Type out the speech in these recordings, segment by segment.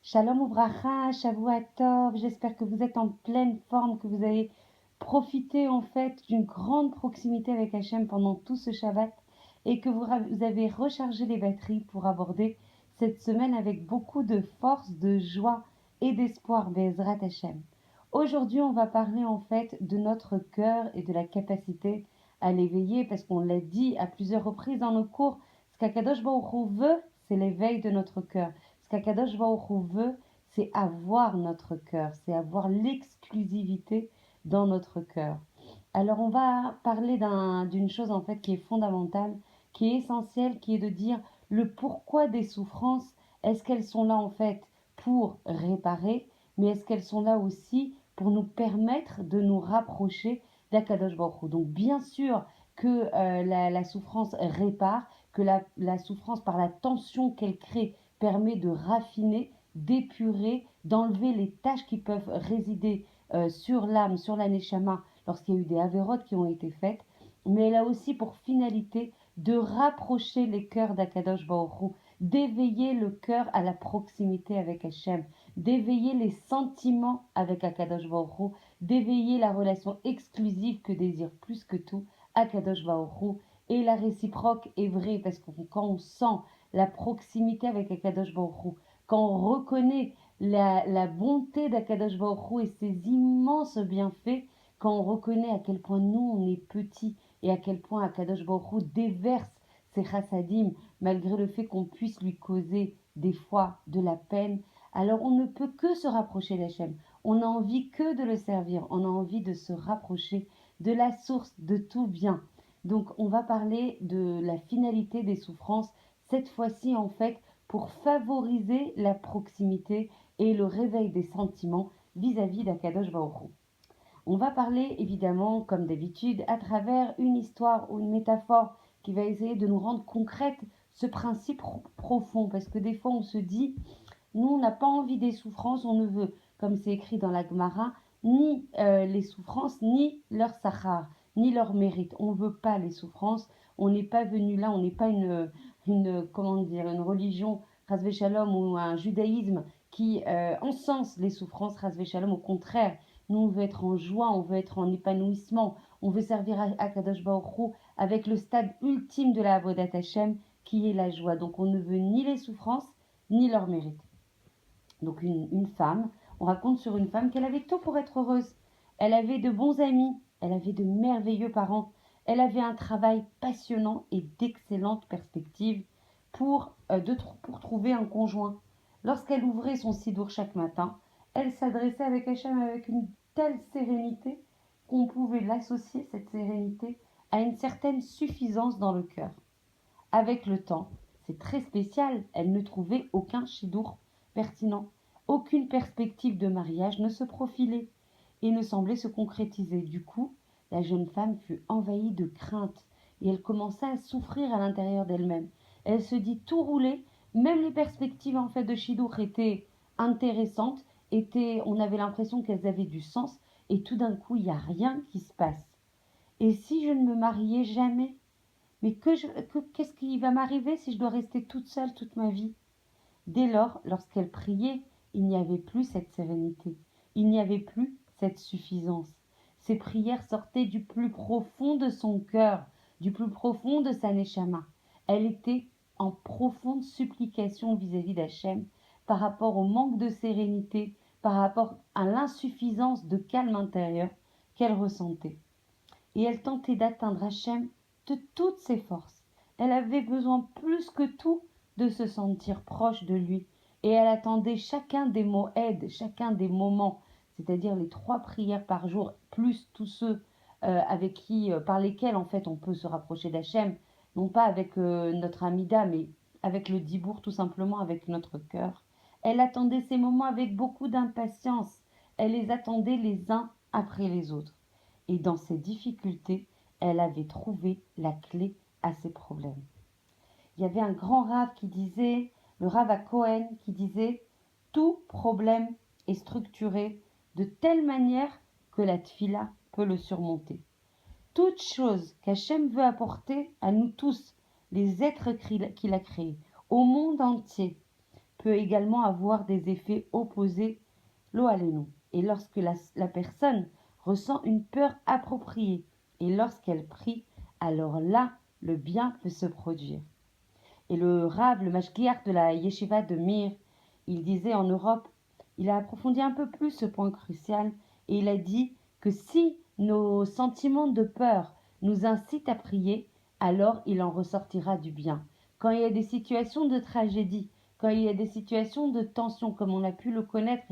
Shalom Ouvracha, Shavua Tov, j'espère que vous êtes en pleine forme, que vous avez profité en fait d'une grande proximité avec Hachem pendant tout ce Shabbat et que vous avez rechargé les batteries pour aborder cette semaine avec beaucoup de force, de joie et d'espoir, Be'ezrat Hachem. Aujourd'hui, on va parler en fait de notre cœur et de la capacité à l'éveiller parce qu'on l'a dit à plusieurs reprises dans nos cours, ce qu'Akadosh Baruch Hu veut, c'est l'éveil de notre cœur. Ce qu'Akadosh Baruch Hu veut, c'est avoir notre cœur, c'est avoir l'exclusivité dans notre cœur. Alors on va parler d'une chose en fait qui est fondamentale, qui est essentielle, qui est de dire le pourquoi des souffrances. Est-ce qu'elles sont là en fait pour réparer, mais est-ce qu'elles sont là aussi pour nous permettre de nous rapprocher d'Akadosh Baruch Hu. Donc bien sûr que la souffrance répare, que la souffrance par la tension qu'elle crée permet de raffiner, d'épurer, d'enlever les tâches qui peuvent résider sur l'âme, sur la neshama, lorsqu'il y a eu des avérotes qui ont été faites, mais elle a aussi pour finalité de rapprocher les cœurs d'Akadosh Baruch Hu, d'éveiller le cœur à la proximité avec Hachem, d'éveiller les sentiments avec Akadosh Baruch Hu, d'éveiller la relation exclusive que désire plus que tout Akadosh Baruch Hu. Et la réciproque est vraie parce que quand on sent la proximité avec Akadosh Baruch Hu, quand on reconnaît la bonté d'Akadosh Baruch Hu et ses immenses bienfaits, quand on reconnaît à quel point nous on est petits et à quel point Akadosh Baruch Hu déverse ses chassadim malgré le fait qu'on puisse lui causer des fois de la peine, alors on ne peut que se rapprocher d'Hachem. On n'a envie que de le servir, on a envie de se rapprocher de la source de tout bien. Donc on va parler de la finalité des souffrances, cette fois-ci en fait pour favoriser la proximité et le réveil des sentiments vis-à-vis d'Akadosh Baruch Hu. On va parler évidemment, comme d'habitude, à travers une histoire ou une métaphore qui va essayer de nous rendre concrète ce principe profond, parce que des fois on se dit, nous on n'a pas envie des souffrances, on ne veut, comme c'est écrit dans la Gemara, ni les souffrances, ni leur sachar, ni leur mérite. On ne veut pas les souffrances, on n'est pas venu là, on n'est pas comment dire, une religion, Rasvé Shalom, ou un judaïsme qui encense les souffrances, Rasvé Shalom, au contraire. Nous, on veut être en joie, on veut être en épanouissement, on veut servir à Kadosh Baruch Hu avec le stade ultime de la Avodat Hashem, qui est la joie. Donc, on ne veut ni les souffrances, ni leur mérite. Donc, une femme, on raconte sur une femme qu'elle avait tout pour être heureuse. Elle avait de bons amis, elle avait de merveilleux parents, elle avait un travail passionnant et d'excellentes perspectives pour trouver un conjoint. Lorsqu'elle ouvrait son sidour chaque matin, elle s'adressait avec Hachem avec une telle sérénité qu'on pouvait l'associer, cette sérénité, à une certaine suffisance dans le cœur. Avec le temps, c'est très spécial, elle ne trouvait aucun chidour pertinent. Aucune perspective de mariage ne se profilait et ne semblait se concrétiser. Du coup, la jeune femme fut envahie de crainte et elle commença à souffrir à l'intérieur d'elle-même. Elle se dit tout roulé, même les perspectives en fait de chidour étaient intéressantes, on avait l'impression qu'elles avaient du sens et tout d'un coup, il n'y a rien qui se passe. Et si je ne me mariais jamais? Mais qu'est-ce qui va m'arriver si je dois rester toute seule toute ma vie? Dès lors, lorsqu'elle priait, il n'y avait plus cette sérénité, il n'y avait plus cette suffisance. Ses prières sortaient du plus profond de son cœur, du plus profond de sa neshama. Elle était en profonde supplication vis-à-vis d'Hachem par rapport au manque de sérénité, par rapport à l'insuffisance de calme intérieur qu'elle ressentait. Et elle tentait d'atteindre Hachem de toutes ses forces. Elle avait besoin plus que tout de se sentir proche de lui. Et elle attendait chacun des mots aides, chacun des moments, c'est-à-dire les 3 prières par jour, plus tous ceux par lesquels en fait on peut se rapprocher d'Hachem, non pas avec notre amida, mais avec le dibour tout simplement, avec notre cœur. Elle attendait ces moments avec beaucoup d'impatience. Elle les attendait les uns après les autres. Et dans ses difficultés, elle avait trouvé la clé à ses problèmes. Il y avait un grand rave qui disait, le rave à Cohen, qui disait « Tout problème est structuré de telle manière que la tfila peut le surmonter. Toute chose qu'Hachem veut apporter à nous tous, les êtres qu'il a créés, au monde entier, peut également avoir des effets opposés, lo alenu. Et lorsque la personne ressent une peur appropriée et lorsqu'elle prie, alors là, le bien peut se produire. Et le Rav, le Mashgiach de la Yeshiva de Mir, il disait en Europe, il a approfondi un peu plus ce point crucial et il a dit que si nos sentiments de peur nous incitent à prier, alors il en ressortira du bien. Quand il y a des situations de tragédie, quand il y a des situations de tension, comme on a pu le connaître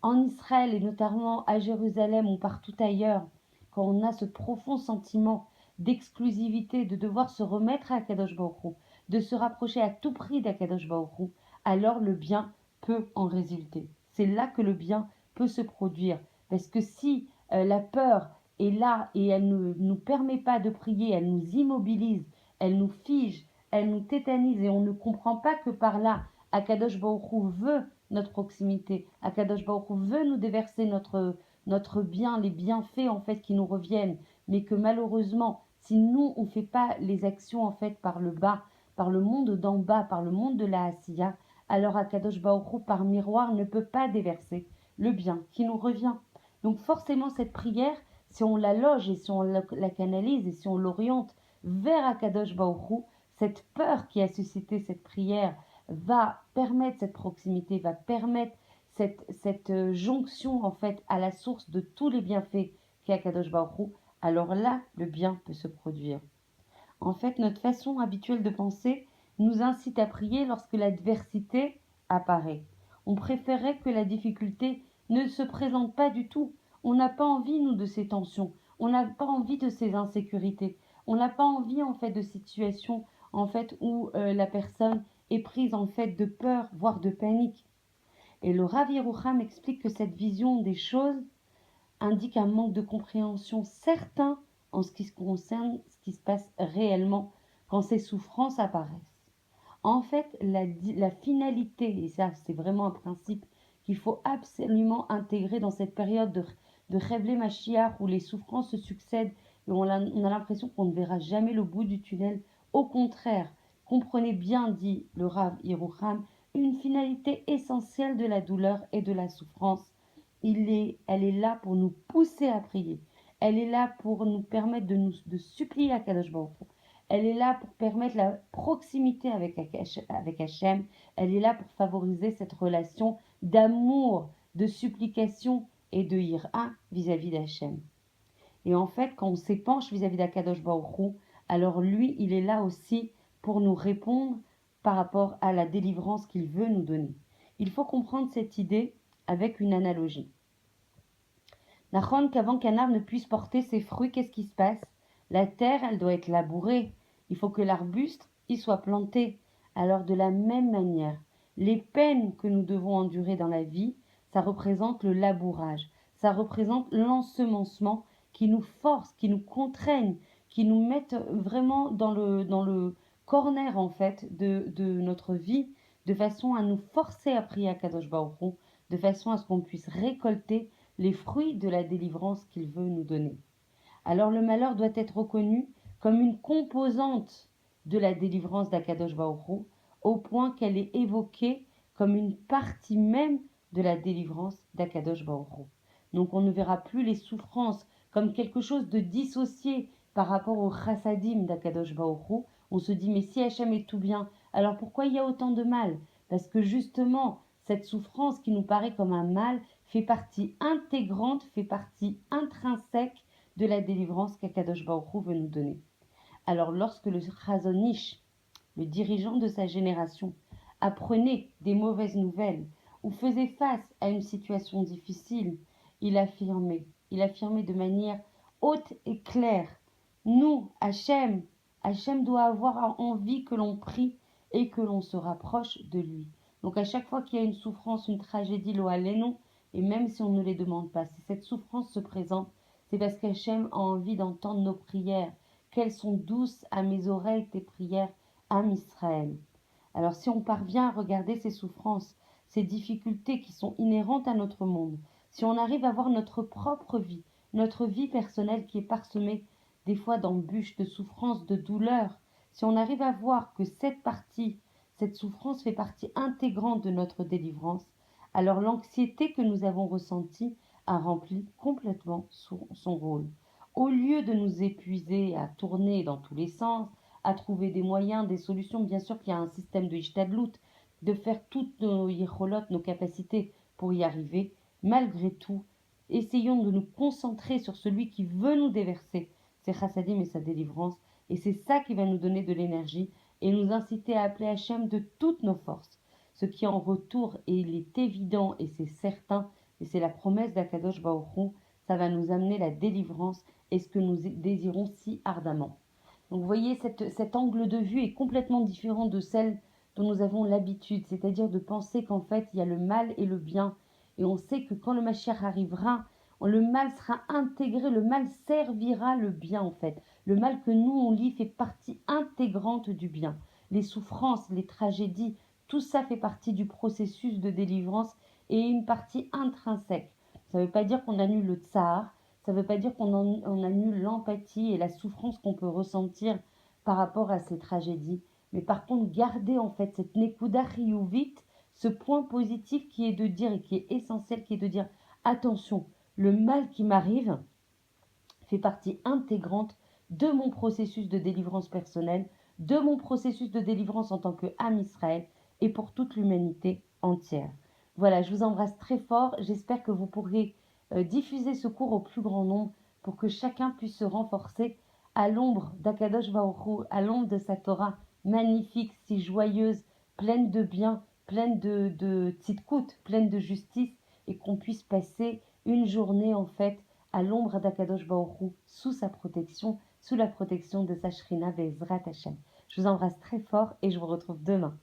en Israël et notamment à Jérusalem ou partout ailleurs, quand on a ce profond sentiment d'exclusivité, de devoir se remettre à Kadosh Baruch Hu, de se rapprocher à tout prix d'Akadosh Baruch Hu, alors le bien peut en résulter. C'est là que le bien peut se produire. Parce que si la peur est là et elle ne nous permet pas de prier, elle nous immobilise, elle nous fige, elle nous tétanise et on ne comprend pas que par là, Akadosh Baruch Hu veut notre proximité, Akadosh Baruch Hu veut nous déverser notre bien, les bienfaits en fait qui nous reviennent, mais que malheureusement, si nous on ne fait pas les actions en fait par le bas, par le monde d'en bas, par le monde de la Asiya, alors Akadosh Baruch Hu, par miroir, ne peut pas déverser le bien qui nous revient. Donc forcément, cette prière, si on la loge et si on la canalise et si on l'oriente vers Akadosh Baruch Hu, cette peur qui a suscité cette prière va permettre cette proximité, va permettre cette jonction en fait à la source de tous les bienfaits qu'est Akadosh Baruch Hu. Alors là, le bien peut se produire. En fait, notre façon habituelle de penser nous incite à prier lorsque l'adversité apparaît. On préférerait que la difficulté ne se présente pas du tout. On n'a pas envie, nous, de ces tensions. On n'a pas envie de ces insécurités. On n'a pas envie, en fait, de situations, en fait, où la personne est prise, en fait, de peur, voire de panique. Et le Rav Yerucham explique que cette vision des choses indique un manque de compréhension certain en ce qui concerne ce qui se passe réellement quand ces souffrances apparaissent. En fait, la finalité, et ça c'est vraiment un principe qu'il faut absolument intégrer dans cette période de Chevlé Mashiach où les souffrances se succèdent et on a l'impression qu'on ne verra jamais le bout du tunnel. Au contraire, comprenez bien, dit le Rav Yerucham, une finalité essentielle de la douleur et de la souffrance. Elle est là pour nous pousser à prier. Elle est là pour nous permettre de supplier à Kadosh Baruch Hu. Elle est là pour permettre la proximité avec Hachem. Elle est là pour favoriser cette relation d'amour, de supplication et de ira vis-à-vis d'Hachem. Et en fait, quand on s'épanche vis-à-vis d'Akadosh Baruch Hu, alors lui, il est là aussi pour nous répondre par rapport à la délivrance qu'il veut nous donner. Il faut comprendre cette idée avec une analogie. Nachon, qu'avant qu'un arbre ne puisse porter ses fruits, qu'est-ce qui se passe? La terre, elle doit être labourée. Il faut que l'arbuste y soit planté. Alors de la même manière, les peines que nous devons endurer dans la vie, ça représente le labourage. Ça représente l'ensemencement qui nous force, qui nous contraignent, qui nous mettent vraiment dans le corner en fait de notre vie, de façon à nous forcer à prier à Kadosh Baruch Hu, de façon à ce qu'on puisse récolter les fruits de la délivrance qu'il veut nous donner. Alors le malheur doit être reconnu comme une composante de la délivrance d'Akadosh Baruch Hu, au point qu'elle est évoquée comme une partie même de la délivrance d'Akadosh Baruch Hu. Donc on ne verra plus les souffrances comme quelque chose de dissocié par rapport au chassadim d'Akadosh Baruch Hu. On se dit mais si Hachem est tout bien, alors pourquoi il y a autant de mal? Parce que justement, cette souffrance qui nous paraît comme un mal fait partie intégrante, fait partie intrinsèque de la délivrance qu'Akadosh Baruch Hu veut nous donner. Alors lorsque le Chazon Ish, le dirigeant de sa génération, apprenait des mauvaises nouvelles ou faisait face à une situation difficile, il affirmait de manière haute et claire, nous, Hachem doit avoir envie que l'on prie et que l'on se rapproche de lui. Donc à chaque fois qu'il y a une souffrance, une tragédie, lo alenu, et même si on ne les demande pas, si cette souffrance se présente, c'est parce qu'Hachem a envie d'entendre nos prières. Qu'elles sont douces à mes oreilles tes prières, âme Israël. Alors si on parvient à regarder ces souffrances, ces difficultés qui sont inhérentes à notre monde, si on arrive à voir notre propre vie, notre vie personnelle qui est parsemée des fois d'embûches, de souffrances, de douleurs, si on arrive à voir que cette partie, cette souffrance fait partie intégrante de notre délivrance, alors l'anxiété que nous avons ressentie a rempli complètement son rôle. Au lieu de nous épuiser à tourner dans tous les sens, à trouver des moyens, des solutions, bien sûr qu'il y a un système de Ishtadlout, de faire toutes nos yicholot, nos capacités pour y arriver, malgré tout, essayons de nous concentrer sur celui qui veut nous déverser ses chassadim et sa délivrance, et c'est ça qui va nous donner de l'énergie et nous inciter à appeler Hachem de toutes nos forces. Ce qui en retour, et il est évident et c'est certain, et c'est la promesse d'Akadosh Baruch Hu, ça va nous amener la délivrance et ce que nous désirons si ardemment. Donc vous voyez, cet angle de vue est complètement différent de celle dont nous avons l'habitude, c'est-à-dire de penser qu'en fait il y a le mal et le bien, et on sait que quand le Mashiach arrivera, le mal sera intégré, le mal servira le bien en fait. Le mal que nous on lit fait partie intégrante du bien. Les souffrances, les tragédies, tout ça fait partie du processus de délivrance et une partie intrinsèque. Ça ne veut pas dire qu'on annule le tsar, ça ne veut pas dire qu'on annule l'empathie et la souffrance qu'on peut ressentir par rapport à ces tragédies. Mais par contre, garder en fait cette nekuda chiyuvit, ce point positif qui est de dire et qui est essentiel, qui est de dire attention, le mal qui m'arrive fait partie intégrante de mon processus de délivrance personnelle, de mon processus de délivrance en tant qu'âme Israël et pour toute l'humanité entière. Voilà, je vous embrasse très fort. J'espère que vous pourrez diffuser ce cours au plus grand nombre pour que chacun puisse se renforcer à l'ombre d'Akadosh Baruch Hu, à l'ombre de sa Torah magnifique, si joyeuse, pleine de bien, pleine de tzidkout, pleine de justice, et qu'on puisse passer une journée en fait à l'ombre d'Akadosh Baruch Hu, sous sa protection, sous la protection de sa Shrina Be'ezrat Hashem. Je vous embrasse très fort et je vous retrouve demain.